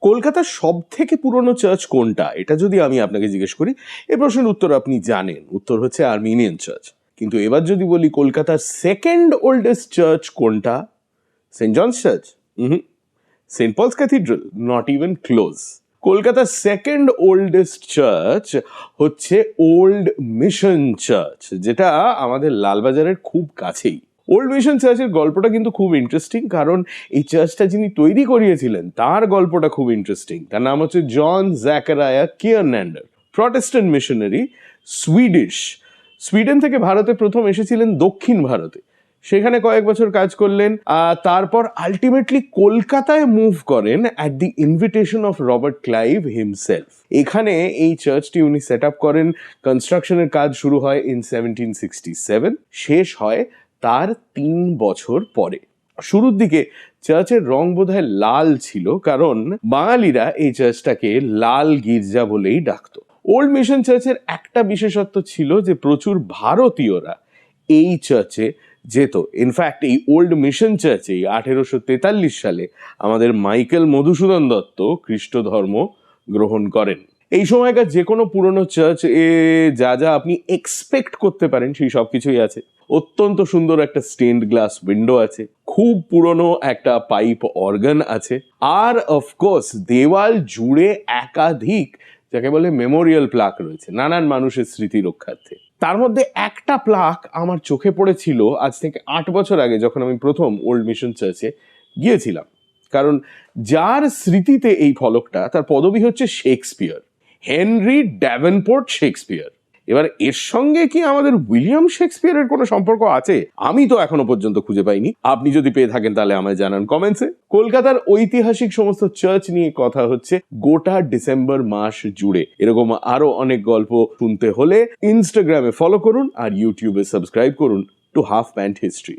কলকাতার সব থেকে পুরনো চার্চ কোনটা, এটা যদি আমি আপনাকে জিজ্ঞেস করি, এই প্রশ্নের উত্তর আপনি জানেন, উত্তর হচ্ছে আর্মেনিয়ান চার্চ। কিন্তু এবার যদি বলি কলকাতার সেকেন্ড ওল্ডেস্ট চার্চ কোনটা, saint John's church? Saint Paul's cathedral? Not even close. কলকাতার সেকেন্ড ওল্ডেস্ট চার্চ হচ্ছে ওল্ড মিশন চার্চ, যেটা আমাদের লালবাজারের খুব কাছেই। ওল্ড মিশন চার্চের গল্পটা কিন্তু খুব ইন্টারেস্টিং, কারণ এই চার্চটা যিনি তৈরি করিয়েছিলেন তার গল্পটা খুব ইন্টারেস্টিং। তার নাম হচ্ছে জন জ্যাকারায়া কিয়ারন্যান্ডার, প্রটেস্ট্যান্ট মিশনারি, সুইডেন থেকে ভারতে প্রথম এসেছিলেন দক্ষিণ ভারতে, সেখানে কয়েক বছর কাজ করলেন, তারপর আলটিমেটলি কলকাতায় মুভ করেন at the invitation of Robert Clive himself. এখানে এই চার্চটি উনি সেট আপ করেন, কনস্ট্রাকশনের কাজ শুরু হয় ইন 1767, শেষ হয় তার 3 বছর পরে। শুরুর দিকে চার্চের রং বোধহয় লাল ছিল, কারণ বাঙালিরা এই চার্চটাকে লাল গির্জা বলেই ডাকতো। ওল্ড মিশন চার্চের একটা বিশেষত্ব ছিল যে প্রচুর ভারতীয়রা এই চার্চে যেত। ইনফ্যাক্ট এই ওল্ড মিশন চার্চেই 1843 সালে আমাদের মাইকেল মধুসূদন দত্ত খ্রিস্ট ধর্ম গ্রহণ করেন। এই সময়কার যে কোনো পুরনো চার্চ যা যা আপনি এক্সপেক্ট করতে পারেন সেই সব কিছুই আছে। অত্যন্ত সুন্দর একটা স্টেনড গ্লাস উইন্ডো আছে, খুব পুরনো একটা পাইপ অর্গান আছে, আর অফকোর্স দেওয়াল জুড়ে একাধিক যাকে বলে মেমোরিয়াল প্লাক রয়েছে নানান মানুষের স্মৃতি রক্ষার্থে। তার মধ্যে একটা প্লাক আমার চোখে পড়েছিল আজ থেকে 8 বছর আগে, যখন আমি প্রথম ওল্ড মিশন চার্চে গিয়েছিলাম। কারণ যার স্মৃতিতে এই ফলকটা, তার পদবি হচ্ছে শেক্সপিয়ার, হেনরি ড্যাভেনপোর্ট শেক্সপিয়ার। এবার এর সঙ্গে কি আমাদের উইলিয়াম শেক্সপিয়ারের কোনো সম্পর্ক আছে? আমি তো এখনো পর্যন্ত খুঁজে পাইনি। আপনি যদি পেয়ে থাকেন তাহলে আমায় জানান কমেন্টসে। কলকাতার ঐতিহাসিক সমস্ত চার্চ নিয়ে কথা হচ্ছে গোটা ডিসেম্বর মাস জুড়ে। এরকম আরো অনেক গল্প শুনতে হলে ইনস্টাগ্রামে ফলো করুন আর ইউটিউবে সাবস্ক্রাইব করুন টু হাফ প্যান্ট হিস্ট্রি।